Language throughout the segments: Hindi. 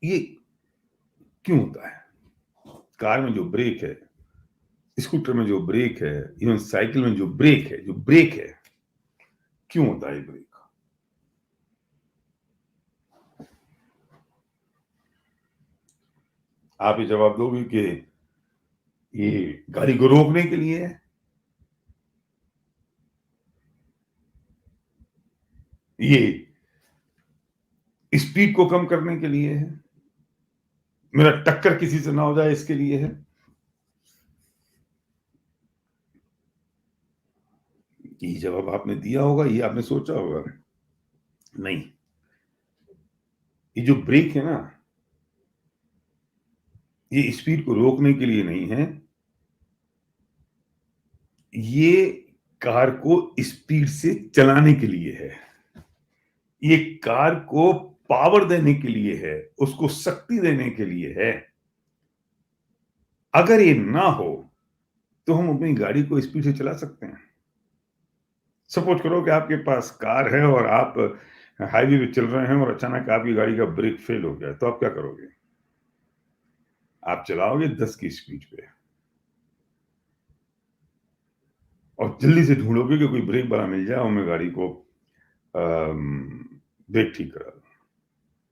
ये क्यों होता है? कार में जो ब्रेक है, स्कूटर में जो ब्रेक है, इवन साइकिल में जो ब्रेक है, क्यों होता है ब्रेक? आप ये जवाब दोगे कि ये गाड़ी को रोकने के लिए है, ये स्पीड को कम करने के लिए है, मेरा टक्कर किसी से ना हो जाए इसके लिए है। ये जवाब आपने दिया होगा, ये आपने सोचा होगा। नहीं, ये जो ब्रेक है ना, ये स्पीड को रोकने के लिए नहीं है, ये कार को स्पीड से चलाने के लिए है, ये कार को पावर देने के लिए है, उसको शक्ति देने के लिए है। अगर ये ना हो तो हम अपनी गाड़ी को स्पीड से चला सकते हैं। सपोज करो कि आपके पास कार है और आप हाईवे पे चल रहे हैं और अचानक आपकी गाड़ी का ब्रेक फेल हो गया, तो आप क्या करोगे? आप चलाओगे 10 की स्पीड पे और जल्दी से ढूंढोगे कि कोई ब्रेक वाला मिल जाए और मैं गाड़ी को ब्रेक ठीक करा दूं।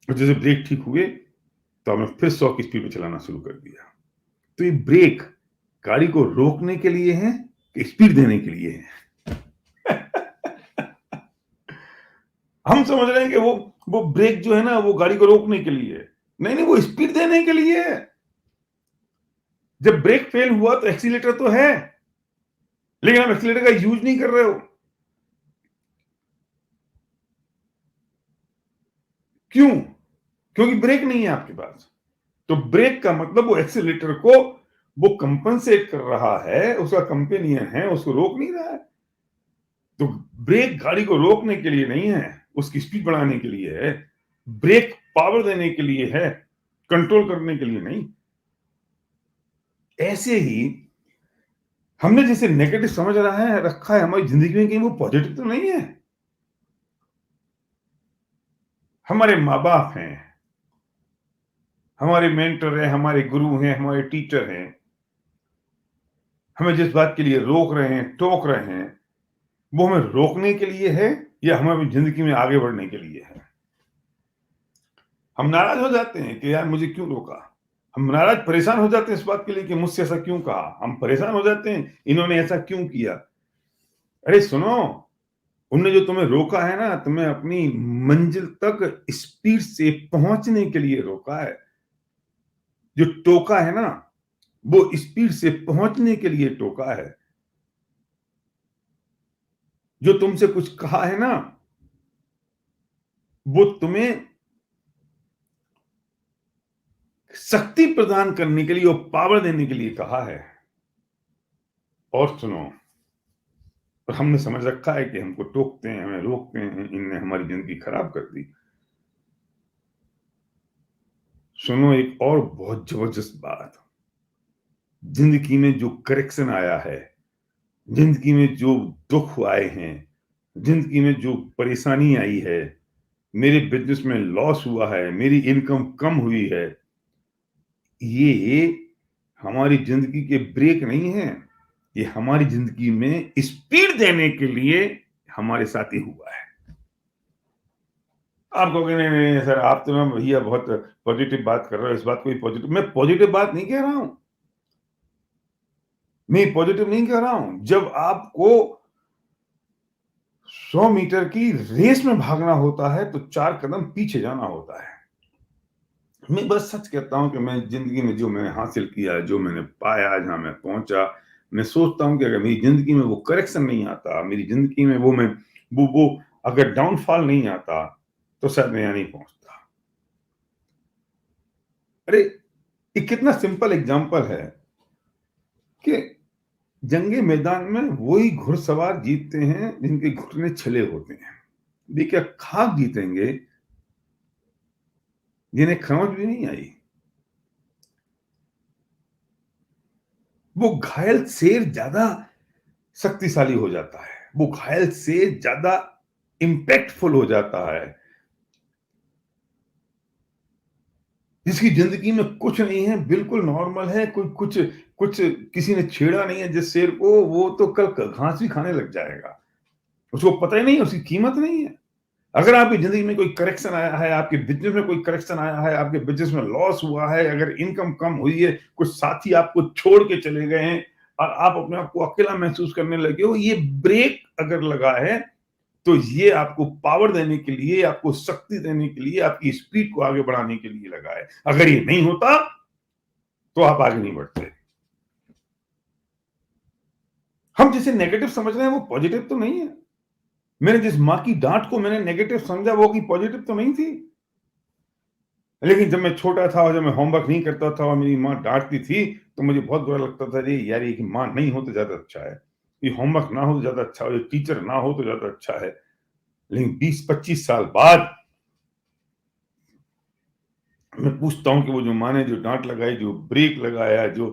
और जैसे ब्रेक ठीक हुए तो आपने फिर 100 की स्पीड पे चलाना शुरू कर दिया। तो ये ब्रेक गाड़ी को रोकने के लिए है कि स्पीड देने के लिए है? हम समझ रहे हैं कि वो ब्रेक जो है ना वो गाड़ी को रोकने के लिए है। नहीं नहीं, वो स्पीड देने के लिए है। जब ब्रेक फेल हुआ तो एक्सीलेटर तो है, लेकिन आप एक्सीलेटर का यूज नहीं कर रहे हो। क्यों? क्योंकि ब्रेक नहीं है आपके पास। तो ब्रेक का मतलब वो एक्सीलेटर को वो कंपनसेट कर रहा है, उसका कंपेनियन है, उसको रोक नहीं रहा है। तो ब्रेक गाड़ी को रोकने के लिए नहीं है, उसकी स्पीड बढ़ाने के लिए है। ब्रेक पावर देने के लिए है, कंट्रोल करने के लिए नहीं। ऐसे ही हमने जैसे नेगेटिव समझ रहा है रखा है हमारी जिंदगी में, कहीं वो पॉजिटिव तो नहीं है। हमारे माँ बाप हैं, हमारे मेंटर हैं, हमारे गुरु हैं, हमारे टीचर हैं, हमें जिस बात के लिए रोक रहे हैं, टोक रहे हैं, वो हमें रोकने के लिए है या हमें अपनी जिंदगी में आगे बढ़ने के लिए है? हम नाराज हो जाते हैं कि यार मुझे क्यों रोका। हम नाराज परेशान हो जाते हैं इस बात के लिए कि मुझसे ऐसा क्यों कहा। हम परेशान हो जाते हैं इन्होंने ऐसा क्यों किया। अरे सुनो, उनने जो तुम्हें रोका है ना, तुम्हें अपनी मंजिल तक स्पीड से पहुंचने के लिए रोका है। जो टोका है ना, वो स्पीड से पहुंचने के लिए टोका है। जो तुमसे कुछ कहा है ना, वो तुम्हें शक्ति प्रदान करने के लिए और पावर देने के लिए कहा है। और सुनो, और हमने समझ रखा है कि हमको टोकते हैं, हमें रोकते हैं, इनने हमारी जिंदगी खराब कर दी। सुनो एक और बहुत जबरदस्त बात। जिंदगी में जो करेक्शन आया है, जिंदगी में जो दुख आए हैं, जिंदगी में जो परेशानी आई है, मेरे बिजनेस में लॉस हुआ है, मेरी इनकम कम हुई है, ये हमारी जिंदगी के ब्रेक नहीं है। ये हमारी जिंदगी में स्पीड देने के लिए हमारे साथ ही हुआ है। आप कहोगे नहीं नहीं सर, आप तो ना भैया बहुत पॉजिटिव बात कर रहे हो, इस बात को भी पॉजिटिव। मैं पॉजिटिव बात नहीं कह रहा हूं, मैं पॉजिटिव नहीं कह रहा हूं। जब आपको 100 मीटर की रेस में भागना होता है तो 4 कदम पीछे जाना होता है। मैं बस सच कहता हूं कि मैं जिंदगी में जो मैंने हासिल किया, जो मैंने पाया, जहां मैं पहुंचा, मैं सोचता हूं कि अगर मेरी जिंदगी में वो करेक्शन नहीं आता, मेरी जिंदगी में वो अगर डाउनफॉल नहीं आता, तो शायद मैं यहां नहीं पहुंचता। अरे ये कितना सिंपल एग्जांपल है कि जंगे मैदान में वही घुड़सवार जीतते हैं जिनके घुटने छिले होते हैं। देखिए खाक जीतेंगे जिन्हें समझ भी नहीं आई। वो घायल शेर ज्यादा शक्तिशाली हो जाता है, वो घायल शेर ज्यादा इंपैक्टफुल हो जाता है। जिसकी जिंदगी में कुछ नहीं है, बिल्कुल नॉर्मल है, कोई कुछ कुछ किसी ने छेड़ा नहीं है जिस शेर को, वो तो कल घास भी खाने लग जाएगा। उसको पता ही नहीं है, उसकी कीमत नहीं है। अगर आपकी जिंदगी में कोई करेक्शन आया है, आपके बिजनेस में कोई करेक्शन आया है, आपके बिजनेस में लॉस हुआ है, अगर इनकम कम हुई है, कुछ साथी आपको छोड़ के चले गए हैं और आप अपने आप को अकेला महसूस करने लगे हो, ये ब्रेक अगर लगा है तो ये आपको पावर देने के लिए, आपको शक्ति देने के लिए, आपकी स्पीड को आगे बढ़ाने के लिए लगा है। अगर ये नहीं होता तो आप आगे नहीं बढ़ते। हम जिसे नेगेटिव समझ रहे हैं वो पॉजिटिव तो नहीं है। मैंने जिस माँ की डांट को मैंने नेगेटिव समझा वो की पॉजिटिव तो नहीं थी। लेकिन जब मैं छोटा था और जब मैं होमवर्क नहीं करता था और मेरी माँ डांटती थी तो मुझे बहुत बुरा लगता था, अरे यार ये कि माँ नहीं हो तो ज्यादा अच्छा है, ये होमवर्क ना हो तो ज्यादा अच्छा हो, ये टीचर ना हो तो ज्यादा अच्छा है। लेकिन 20-25 साल बाद मैं पूछता हूँ कि वो जो माँ ने जो डांट लगाई, जो ब्रेक लगाया, जो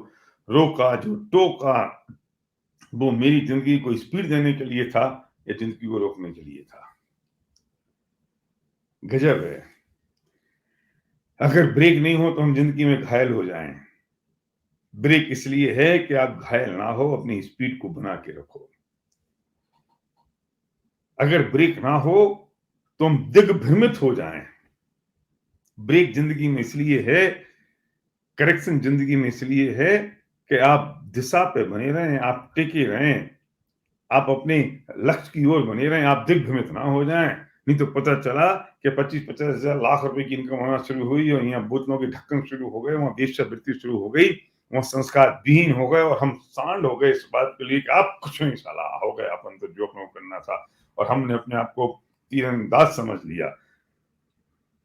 रोका, जो टोका, वो मेरी जिंदगी को स्पीड देने के लिए था या जिंदगी को रोकने के लिए था। गजब है। अगर ब्रेक नहीं हो तो हम जिंदगी में घायल हो जाएं। ब्रेक इसलिए है कि आप घायल ना हो, अपनी स्पीड को बना के रखो। अगर ब्रेक ना हो तो हम दिग्भ्रमित हो जाएं। ब्रेक जिंदगी में इसलिए है, करेक्शन जिंदगी में इसलिए है कि आप दिशा पे बने रहें, आप टिके रहें, आप अपने लक्ष्य की ओर बने रहें, आप दिग्भ्रमित ना हो जाएं। नहीं तो पता चला कि 25-50 हजार लाख रुपए की इनकम होना शुरू हुई और यहाँ बोतलों के ढक्कन शुरू हो गए, वहां वेश्यावृत्ति शुरू हो गई, वहां संस्कार विहीन हो गए और हम सांड हो गए इस बात के लिए कि आप कुछ नहीं, साला हो गए अपन तो जो अपना करना था, और हमने अपने आप को तीरंदाज समझ लिया।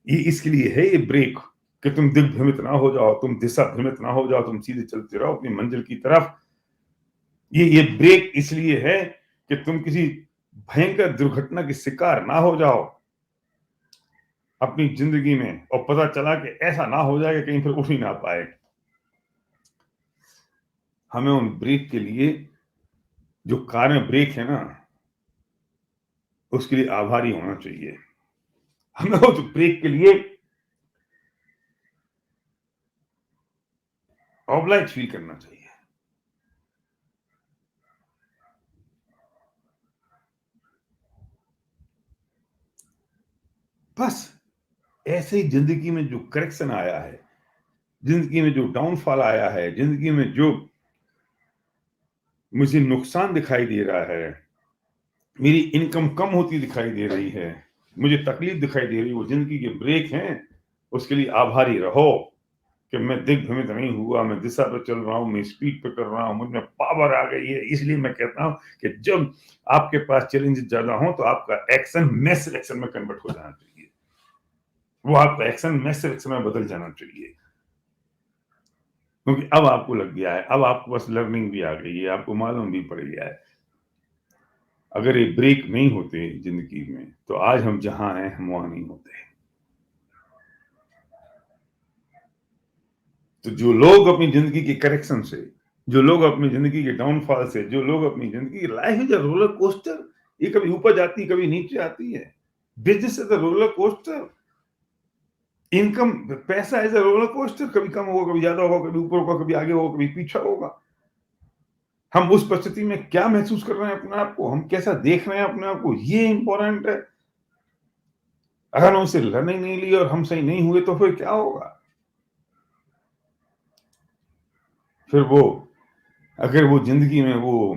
ये इसके लिए है ये ब्रेक, कि तुम दिग्भ्रमित ना हो जाओ, तुम दिशा भ्रमित ना हो जाओ, तुम सीधे चलते रहो अपनी मंजिल की तरफ। ये ब्रेक इसलिए है कि तुम किसी भयंकर दुर्घटना की शिकार ना हो जाओ अपनी जिंदगी में और पता चला कि ऐसा ना हो जाए कि कहीं फिर उठ ही ना पाए। हमें उन ब्रेक के लिए, जो कार में ब्रेक है ना, उसके लिए आभारी होना चाहिए। हमें उस ब्रेक के लिए ऑब्लाइज फील करना चाहिए। बस ऐसे ही जिंदगी में जो करेक्शन आया है, जिंदगी में जो डाउनफॉल आया है, जिंदगी में जो मुझे नुकसान दिखाई दे रहा है, मेरी इनकम कम होती दिखाई दे रही है, मुझे तकलीफ दिखाई दे रही है, वो जिंदगी के ब्रेक हैं। उसके लिए आभारी रहो कि मैं दिग्भ्रमित नहीं हुआ, मैं दिशा पर चल रहा हूँ, मैं स्पीड पे कर रहा हूँ, मुझ में पावर आ गई है। इसलिए मैं कहता हूँ कि जब आपके पास चैलेंजेस ज्यादा हो तो आपका एक्शन मैसिव एक्शन में कन्वर्ट हो जाना चाहिए, वो आपका एक्शन मैसिव एक्शन में बदल जाना चाहिए। क्योंकि अब आपको लग गया है, अब आपको बस लर्निंग भी आ गई है, आपको मालूम भी पड़ गया है, अगर ये ब्रेक नहीं होते जिंदगी में तो आज हम जहां हैं हम वहां नहीं होते। तो जो लोग अपनी जिंदगी के करेक्शन से, जो लोग अपनी जिंदगी के डाउनफॉल से, जो लोग अपनी जिंदगी, life is a roller coaster, ये कभी ऊपर जाती है कभी नीचे आती है। Business is a roller coaster, income, पैसा इज अ रोलर कोस्टर, कभी कम होगा, कभी ज्यादा होगा, कभी ऊपर होगा, कभी आगे होगा, कभी पीछे होगा। हम उस परिस्थिति में क्या महसूस कर रहे हैं अपने आप को, हम कैसा देख रहे हैं अपने आप को, ये इंपॉर्टेंट है। अगर हम उससे लर्निंग नहीं ली और हम सही नहीं हुए तो फिर क्या होगा? फिर वो, अगर वो जिंदगी में वो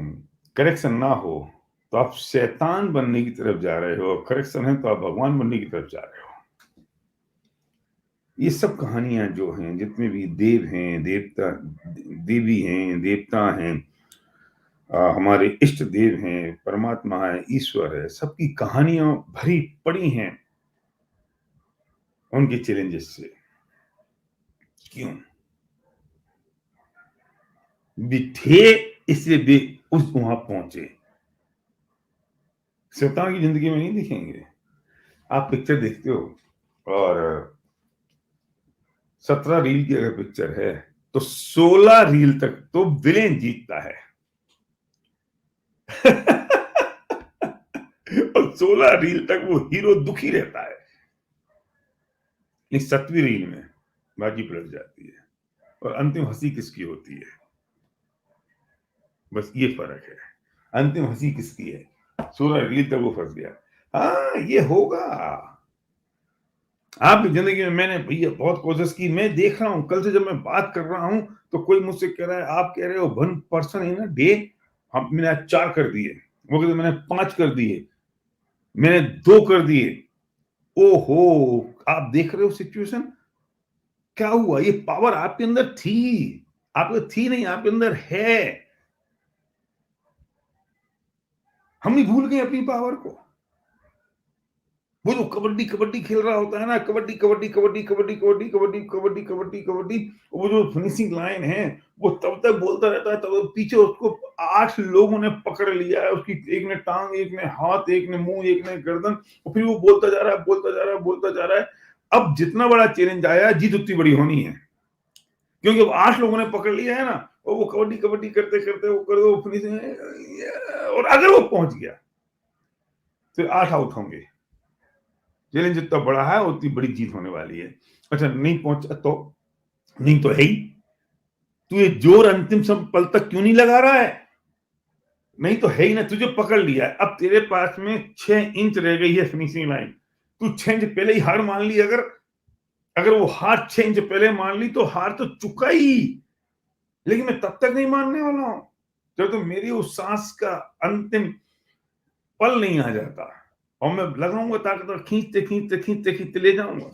करेक्शन ना हो तो आप शैतान बनने की तरफ जा रहे हो, करेक्शन है तो आप भगवान बनने की तरफ जा रहे हो। ये सब कहानियां जो हैं, जितने भी देव हैं, देवता, देवी हैं, देवता हैं, हमारे इष्ट देव हैं, परमात्मा है, ईश्वर है, सबकी कहानियां भरी पड़ी हैं उनके चैलेंजेस से। क्यों भी थे, इसलिए भी उस वहां पहुंचे। शैतान की जिंदगी में नहीं दिखेंगे। आप पिक्चर देखते हो और 17 रील की अगर पिक्चर है तो 16 रील तक तो विलेन जीतता है। और 16 रील तक वो हीरो दुखी रहता है। लेकिन 7वीं रील में बाजी पलट जाती है। और अंतिम हंसी किसकी होती है, बस ये फर्क है। अंतिम हंसी किसकी है, सूरज रील तक वो फंस गया। हाँ ये होगा आपकी जिंदगी में। मैंने भैया बहुत कोशिश की, मैं देख रहा हूं कल से जब मैं बात कर रहा हूं तो कोई मुझसे कह रहा है आप कह रहे हो 1% इन अ डे, हम मैंने आज 4 कर दिए, वो कहते मैंने 5 कर दिए, मैंने 2 कर दिए। ओहो, आप देख रहे हो सिचुएशन क्या हुआ, ये पावर आपके अंदर थी, आपके थी नहीं, आपके अंदर है। हम नहीं भूल गए अपनी पावर को। वो जो कबड्डी कबड्डी खेल रहा होता है ना, कबड्डी कबड्डी कबड्डी कबड्डी कबड्डी कबड्डी कबड्डी कबड्डी कबड्डी, वो जो फिनिशिंग लाइन है वो तब तक बोलता रहता है, तब पीछे उसको 8 लोगों ने पकड़ लिया है, उसकी एक ने टांग, एक ने हाथ, एक ने मुंह, एक ने गर्दन, और फिर वो बोलता जा रहा है, बोलता जा रहा है, बोलता जा रहा है। अब जितना बड़ा चैलेंज आया, जीत उतनी बड़ी होनी है, क्योंकि अब 8 लोगों ने पकड़ लिया है ना, और वो कबड्डी कबड्डी करते करते वो कर दो फिनिशिंग, और अगर वो पहुंच गया तो 8 आउट होंगे। चैलेंज जितना बड़ा है उतनी बड़ी जीत होने वाली है। अच्छा नहीं पहुंचा तो नहीं तो है ही, तू ये जोर अंतिम पल तक क्यों नहीं लगा रहा है, नहीं तो है ही ना, तुझे पकड़ लिया है, अब तेरे पास में 6 इंच रह गई है फिनिशिंग लाइन, तू 6 इंच पहले ही हार मान ली, अगर वो हार 6 इंच पहले मान ली तो हार तो चुका ही। लेकिन मैं तब तक नहीं मानने वाला हूं जब तो मेरी उस सांस का अंतिम पल नहीं आ जाता, और मैं लगाऊंगा ताकत, खींचते खींचते खींचते खींचते ले जाऊंगा।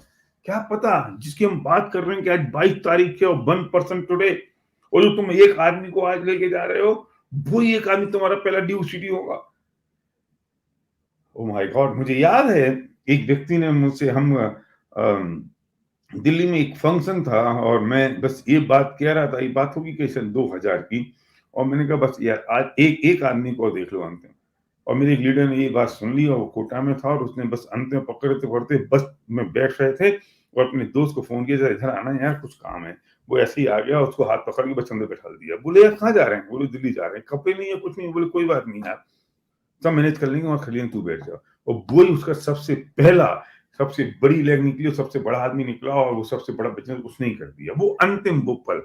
क्या पता जिसकी हम बात कर रहे हैं कि आज 22 तारीख है और 1% टुडे, और जो तुम एक आदमी को आज लेके जा रहे हो, वो एक आदमी तुम्हारा पहला ड्यू सिटी होगा। ओ माय गॉड, मुझे याद है एक व्यक्ति ने मुझसे, हम दिल्ली में एक फंक्शन था और मैं बस ये बात कह रहा था, ये बात होगी कैसे 2000 की, और मैंने कहा बस यार आज एक आदमी को देख लो अंतिम, और मेरे एक लीडर ने ये बात सुन ली और वो कोटा में था, और उसने बस अंत में पकड़ते पकड़ते बस में बैठ रहे थे और अपने दोस्त को फोन किया, इधर आना यार कुछ काम है। वो ऐसे ही आ गया, उसको हाथ पकड़ के बस अंदर बैठा दिया। बोले यार कहाँ जा रहे हैं, बोले दिल्ली जा रहे हैं, कपड़े नहीं है कुछ नहीं, बोले कोई बात नहीं यार सब मैनेज कर लेंगे, वहां खलियन तू बैठ जाओ। और वही उसका सबसे पहला, सबसे बड़ी लेग निकली, सबसे बड़ा आदमी निकला, और वो सबसे बड़ा बिजनेस उसने ही कर दिया, वो अंतिम वो पल।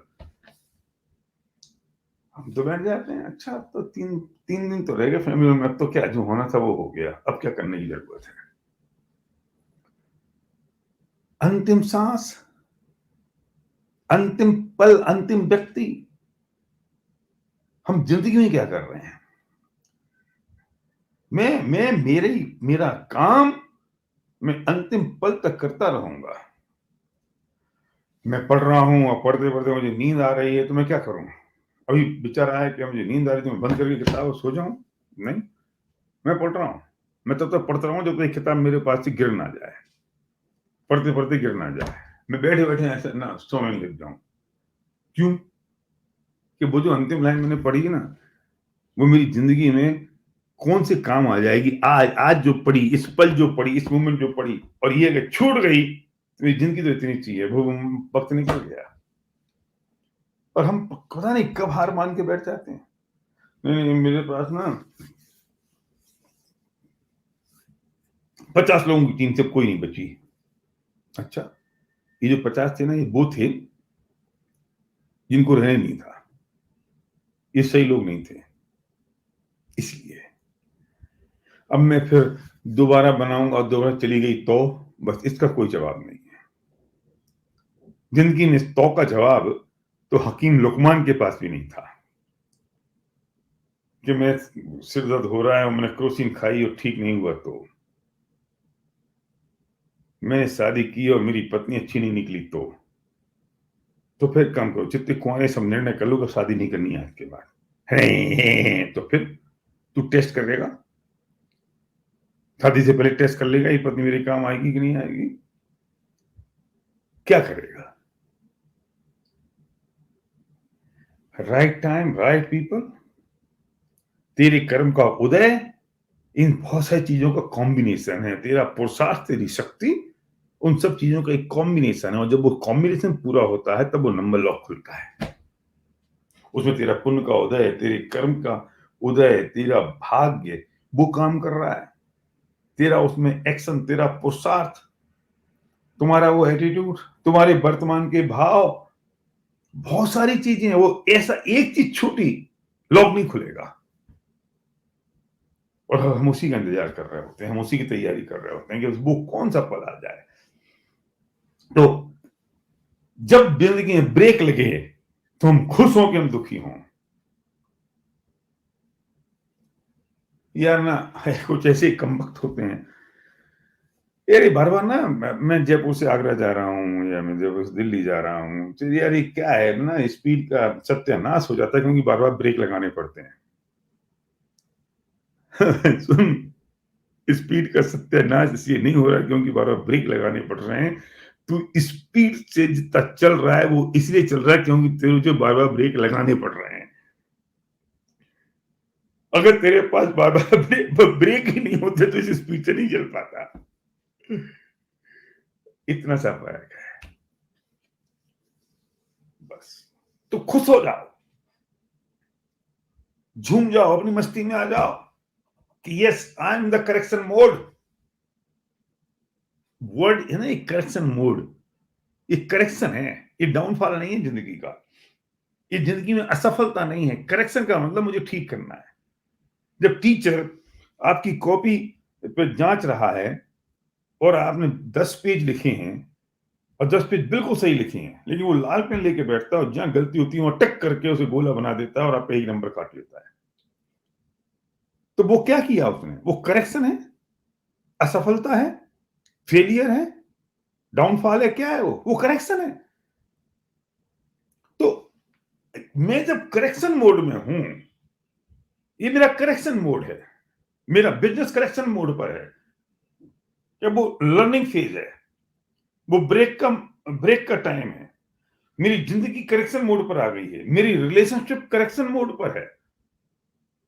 हम तो बैठ जाते हैं, अच्छा अब तो तीन दिन तो रह गए फैमिली में, अब तो क्या जो होना था वो हो गया, अब क्या करने की जरूरत है। अंतिम सांस, अंतिम पल, अंतिम व्यक्ति, हम जिंदगी में क्या कर रहे हैं। मैं मेरा काम मैं अंतिम पल तक करता रहूंगा। मैं पढ़ रहा हूं और पढ़ते पढ़ते मुझे नींद आ रही है तो मैं क्या करूं, अभी विचार आया कि मुझे नींद आ रही है तो मैं बंद करके किताब सो जाऊं, नहीं, मैं पढ़ रहा हूं, मैं तब तक पढ़ता रहूं जब तक किताब मेरे पास से गिर ना जाए, पढ़ते पढ़ते गिर ना जाए, मैं बैठे बैठे ऐसे ना सोने लग जाऊं। क्यों, कि वो जो अंतिम लाइन मैंने पढ़ी है ना, वो मेरी जिंदगी में कौन से काम आ जाएगी। आज जो पढ़ी, इस पल जो पढ़ी, इस मोमेंट जो पढ़ी, और ये अगर छूट गई तो मेरी जिंदगी तो इतनी चाहिए, वो वक्त निकल गया। और हम पता नहीं कब हार मान के बैठ जाते हैं। नहीं, मेरे पास ना 50 लोगों की टीम से कोई नहीं बची। अच्छा, ये जो 50 थे ना, ये वो थे जिनको रहने नहीं था, ये सही लोग नहीं थे। इसलिए अब मैं फिर दोबारा बनाऊंगा और दोबारा चली गई तो, बस इसका कोई जवाब नहीं है। जिंदगी में इस तो का जवाब तो हकीम लुकमान के पास भी नहीं था, कि मैं सिर दर्द हो रहा है और मैंने क्रोसिन खाई और ठीक नहीं हुआ तो, मैंने शादी की और मेरी पत्नी अच्छी नहीं निकली तो फिर काम करो, जितने कुआरे सब निर्णय कर लो कि शादी नहीं करनी है आज के बाद, है तो फिर तू टेस्ट करेगा, शादी से पहले टेस्ट कर लेगा ये पत्नी मेरे काम आएगी कि नहीं आएगी, क्या करेगा। राइट टाइम राइट पीपल, तेरे कर्म का उदय, इन बहुत सारी चीजों का कॉम्बिनेशन है, तेरा पुरुषार्थ, तेरी शक्ति, उन सब चीजों का एक कॉम्बिनेशन है, और जब वो कॉम्बिनेशन पूरा होता है तब वो नंबर लॉक खुलता है। उसमें तेरा पुण्य का उदय, तेरे कर्म का उदय, तेरा भाग्य वो काम कर रहा है, तेरा उसमें एक्शन, तेरा पुरुषार्थ, तुम्हारा वो एटीट्यूड, तुम्हारे वर्तमान के भाव, बहुत सारी चीजें हैं। वो ऐसा एक चीज छूटी, लॉक नहीं खुलेगा। और हम उसी का इंतजार कर रहे होते हैं, हम उसी की तैयारी कर रहे होते हैं कि वो कौन सा पल आ जाए। तो जब जिंदगी में ब्रेक लगे तो हम खुश हों कि हम दुखी हों। यार ना, कुछ ऐसे कम वक्त होते हैं। यार बार बार ना, मैं जयपुर से आगरा जा रहा हूँ या मैं जयपुर से दिल्ली जा रहा हूँ, तो यार ये क्या है ना, स्पीड का सत्यानाश हो जाता है क्योंकि बार बार ब्रेक लगाने पड़ते हैं। सुन, स्पीड का सत्यानाश इसलिए नहीं हो रहा क्योंकि बार बार ब्रेक लगाने पड़ रहे हैं। तू स्पीड से जितना चल रहा है वो इसलिए चल रहा है क्योंकि तेरे जो बार बार ब्रेक लगाने पड़ रहे हैं। अगर तेरे पास बार बार ब्रेक ही नहीं होते तो इस स्पीड से नहीं चल पाता। इतना सा फर्क है बस। तो खुश हो जाओ, झूम जाओ, अपनी मस्ती में आ जाओ कि yes, I am the correction mode. Word है ना, एक करेक्शन मोड, ये करेक्शन है, ये डाउनफॉल नहीं है जिंदगी का। ये जिंदगी में असफलता नहीं है। करेक्शन का मतलब मुझे ठीक करना है। जब टीचर आपकी कॉपी पे जांच रहा है और आपने 10 पेज लिखे हैं और 10 पेज बिल्कुल सही लिखे हैं, लेकिन वो लाल पेन लेके बैठता है और जहां गलती होती है वहां टक करके उसे गोला बना देता है और आपका एक नंबर काट लेता है। तो वो क्या किया उसने? वो करेक्शन है, असफलता है, फेलियर है, डाउनफॉल है, क्या है वो करेक्शन है। तो मैं जब करेक्शन मोड में हूं, ये मेरा करेक्शन मोड है, मेरा बिजनेस करेक्शन मोड पर है, या वो लर्निंग फेज है, वो ब्रेक का टाइम है, मेरी जिंदगी करेक्शन मोड पर आ गई है, मेरी रिलेशनशिप करेक्शन मोड पर है,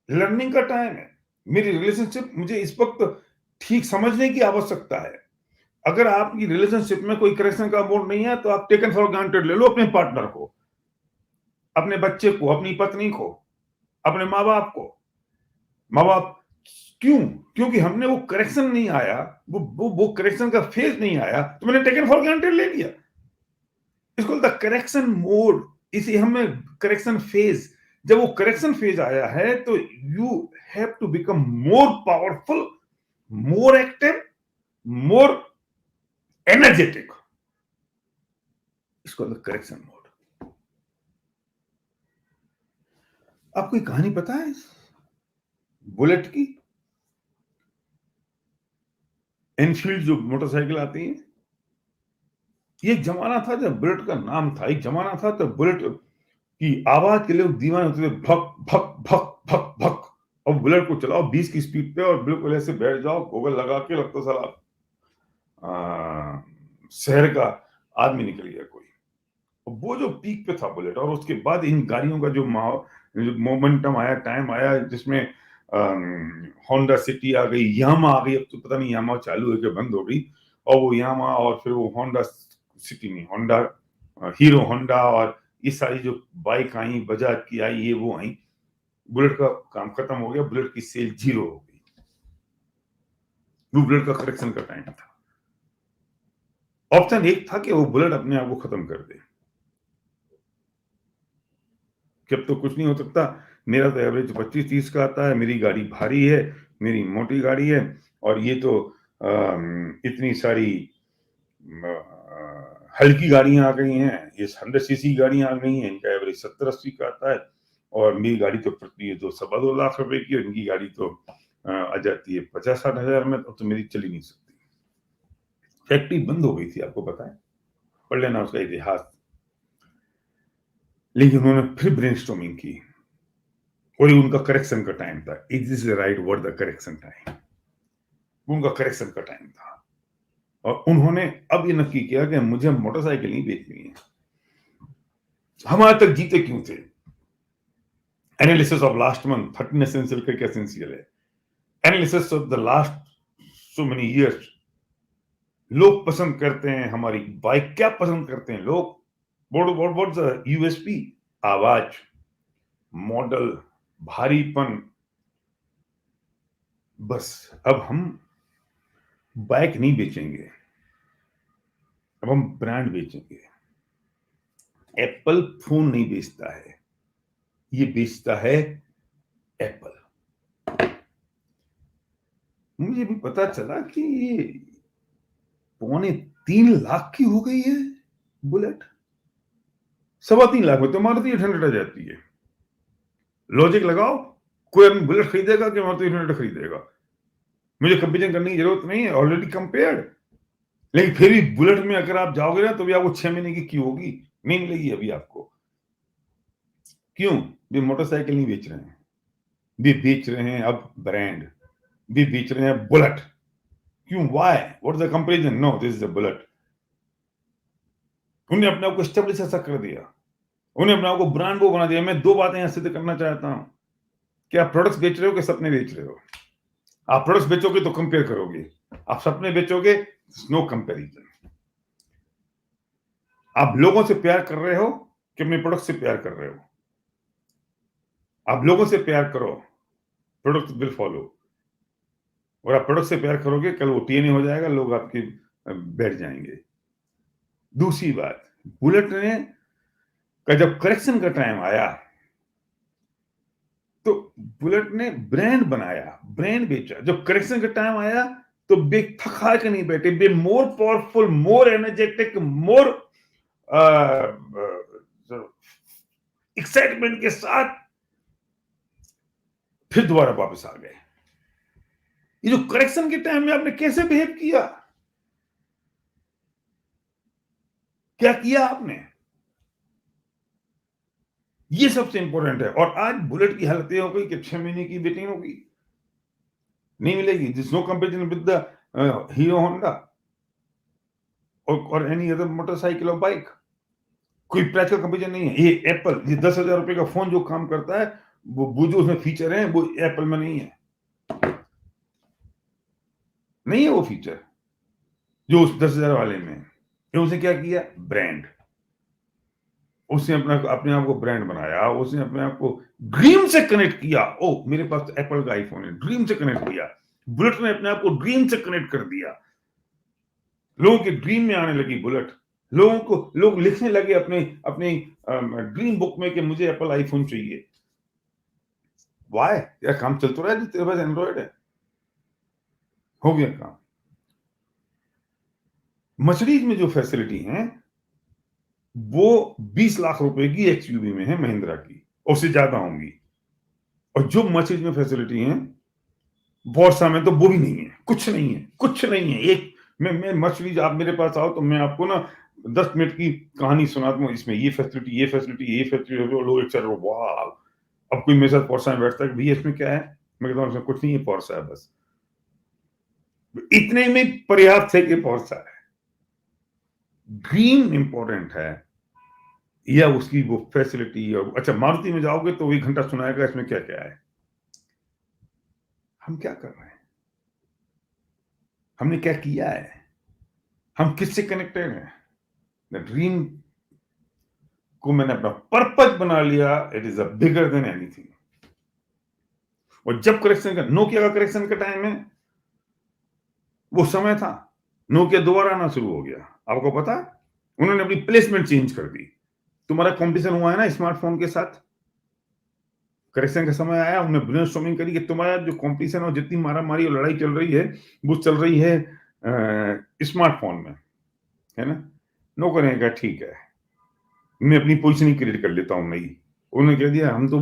लर्निंग का टाइम है, मेरी रिलेशनशिप मुझे इस वक्त ठीक समझने की आवश्यकता है। अगर आपकी रिलेशनशिप में कोई करेक्शन का मोड नहीं है तो आप टेकन फॉर ग्रांटेड ले लो अपने पार्टनर को, अपने बच्चे को, अपनी पत्नी को, अपने माँ बाप को। माँ बाप क्यों? क्योंकि हमने वो करेक्शन नहीं आया, वो करेक्शन का फेज नहीं आया तो मैंने टेकन फॉर ग्रांटेड ले लिया। इसको द करेक्शन मोड, इसे हमें करेक्शन फेज। जब वो करेक्शन फेज आया है तो you have to become more powerful, more active, more energetic. इसको द करेक्शन मोड। आपको एक कहानी पता है बुलेट की? एनफील्ड जो मोटरसाइकिल आती है, ये एक जमाना था जब बुलेट का नाम था, एक जमाना था तब बुलेट की आवाज के लिए दीवाने होते थे, भक भक भक भक भक। और बुलेट को चलाओ 20 की स्पीड पे और बिल्कुल ऐसे बैठ जाओ, गोगल लगा के, लगता साला शहर का आदमी निकल गया कोई। और वो जो पीक पे था बुलेट, और उसके बाद इन गाड़ियों का जो मोमेंटम आया, टाइम आया, जिसमें होंडा सिटी आ गई, यामा आ गई। अब तो पता नहीं यामा चालू है कि बंद हो गई। और वो यामा और फिर वो होंडा सिटी नहीं, होंडा हीरो होंडा, और ये सारी जो बाइक आई, बजाज की आई, ये वो आई। बुलेट का काम खत्म हो गया, बुलेट की सेल जीरो हो गई। वो बुलेट का करेक्शन का टाइम था। ऑप्शन एक था कि वो बुलेट अपने आप को खत्म कर दे कि अब तो कुछ नहीं हो सकता, मेरा तो एवरेज 25-30 का आता है, मेरी गाड़ी भारी है, मेरी मोटी गाड़ी है, और ये तो इतनी सारी हल्की गाड़ियां आ गई हैं, ये 100 सीसी गाड़ियां आ गई हैं, इनका एवरेज 70-80 का आता है। और मेरी गाड़ी तो पड़ती है तो 2.25 लाख रुपए की, और इनकी गाड़ी तो आ जाती है 50-60 हजार में। तो मेरी चल ही नहीं सकती। फैक्ट्री बंद हो गई थी, आपको पता है, पढ़ लेना उसका इतिहास। लेकिन उन्होंने फिर ब्रेनस्टॉर्मिंग की और उनका करेक्शन का टाइम था। Is this the right word, the correction time? उनका करेक्शन का टाइम था और उन्होंने अब ये नक्की किया कि मुझे मोटरसाइकिल नहीं बेचनी है। हम आज तक जीते क्यों थे? Analysis of last month, 13 essential का क्या एसेंशियल है? Analysis of the last so many years. लोग पसंद करते हैं हमारी बाइक, क्या पसंद करते हैं लोग? What the USP? आवाज, मॉडल, भारीपन। बस अब हम बाइक नहीं बेचेंगे, अब हम ब्रांड बेचेंगे। एप्पल फोन नहीं बेचता है, ये बेचता है एप्पल। मुझे भी पता चला कि ये 2.25 लाख की हो गई है बुलेट। 3.25 लाख में तो मारुति 800 आ जाती है। लॉजिक लगाओ, कोई आदमी बुलेट खरीदेगा कि मारुति 800 खरीदेगा? मुझे कंपेरिजन करने की जरूरत नहीं है, ऑलरेडी कंपेयर्ड। लेकिन फिर भी बुलेट में अगर आप जाओगे ना तो भी आपको 6 महीने की होगी, नहीं मिलेगी अभी आपको। क्यों? वे मोटरसाइकिल नहीं बेच रहे हैं, वे बेच रहे हैं अब ब्रांड, वे बेच रहे हैं बुलेट। क्यों? Why? What is the comparison? No, this is a bullet. उन्हें अपने आप को एस्टेब्लिश ऐसा कर दिया, उन्हें अपने आप को ब्रांड वो बना दिया। मैं 2 बातें यहां सिद्ध करना चाहता हूं कि आप प्रोडक्ट्स बेच रहे हो कि सपने बेच रहे हो। आप प्रोडक्ट्स बेचोगे तो कंपेयर करोगे, आप सपने बेचोगे, नो कंपेरिजन। आप लोगों से प्यार कर रहे हो कि अपने प्रोडक्ट से प्यार कर रहे हो? आप लोगों से प्यार करो, प्रोडक्ट विल फॉलो। और आप प्रोडक्ट से प्यार करोगे, कल वो टीएनए हो जाएगा, लोग आपके बैठ जाएंगे। दूसरी बात, बुलेट ने का जब करेक्शन का टाइम आया तो बुलेट ने ब्रांड बनाया, ब्रांड बेचा। जब करेक्शन का टाइम आया तो बे थका के नहीं बैठे, बे मोर पावरफुल, मोर एनर्जेटिक, मोर एक्साइटमेंट के साथ फिर दोबारा वापस आ गए। ये जो करेक्शन के टाइम में आपने कैसे बिहेव किया, क्या किया आपने, ये सबसे इंपॉर्टेंट है। और आज बुलेट की हालत ये हो गई कि 6 महीने की वेटिंग होगी, नहीं मिलेगी। This no comparison with the Hero Honda और एनी अदर मोटरसाइकिल और बाइक। कोई प्रैक्टिकल कंपेरिजन नहीं है। ये एप्पल, ये 10,000 रुपए का फोन जो काम करता है, वो जो उसमें फीचर है वो एप्पल में नहीं है, नहीं है वो फीचर जो उस 10,000 वाले में है। तो उसने क्या किया? ब्रांड। उसने अपने आप को ब्रांड बनाया, उसने अपने आप को ड्रीम से कनेक्ट किया। ओ, मेरे पास तो एप्पल का आईफोन है, ड्रीम से कनेक्ट किया। बुलेट ने अपने आप को ड्रीम से कनेक्ट कर दिया। लोगों के ड्रीम में आने लगी बुलेट। लोग लिखने लगे अपने अपने ड्रीम बुक में कि मुझे एप्पल आईफोन चाहिए। वाई? यार काम चल तो रहा है, तेरे पास एंड्रॉइड है, हो गया काम। मर्सिडीज में जो फैसिलिटी है वो 20 लाख रुपए की एक्सयूवी में है, महिंद्रा की, उससे ज्यादा होंगी। और जो मर्सिडीज में फैसिलिटी है वर्सा में तो वो भी नहीं है, कुछ नहीं है, कुछ नहीं है। एक मैं मर्सिडीज, आप मेरे पास आओ तो मैं आपको ना 10 मिनट की कहानी सुना दूं, इसमें ये फैसिलिटी, ये फैसिलिटी, ये फैसिलिटी, लोग एक वाह। अब कोई मेरे साथ पोर्सा में बैठता है, भैया इसमें क्या है? मैं कहता हूँ इसमें कुछ नहीं है, पोर्सा है बस। इतने में पर्याप्त है कि पोर्सा है। ड्रीम इंपॉर्टेंट है या उसकी वो फैसिलिटी। और अच्छा, मारुति में जाओगे तो 1 घंटा सुनाएगा इसमें क्या क्या है। हम क्या कर रहे हैं? हमने क्या किया है? हम किससे कनेक्टेड हैं? द ड्रीम को मैंने अपना पर्पज बना लिया, it is a bigger than anything. और जब करेक्शन का, नोकिया का करेक्शन का टाइम है, वो समय था, नोकिया दोबारा आना शुरू हो गया। आपको पता है, उन्होंने अपनी प्लेसमेंट चेंज कर दी। तुम्हारा कंपटीशन हुआ है ना स्मार्टफोन के साथ, करेक्शन का समय आया, उन्होंने ब्रेनस्टॉर्मिंग करी कि तुम्हारा जो कंपटीशन और जितनी मारामारी और लड़ाई चल रही है वो चल रही है स्मार्टफोन में, है ना। नौकर ने कहा ठीक है, मैं अपनी पोजीशन ही क्रिएट कर लेता हूं नई। उन्होंने कह दिया हम तो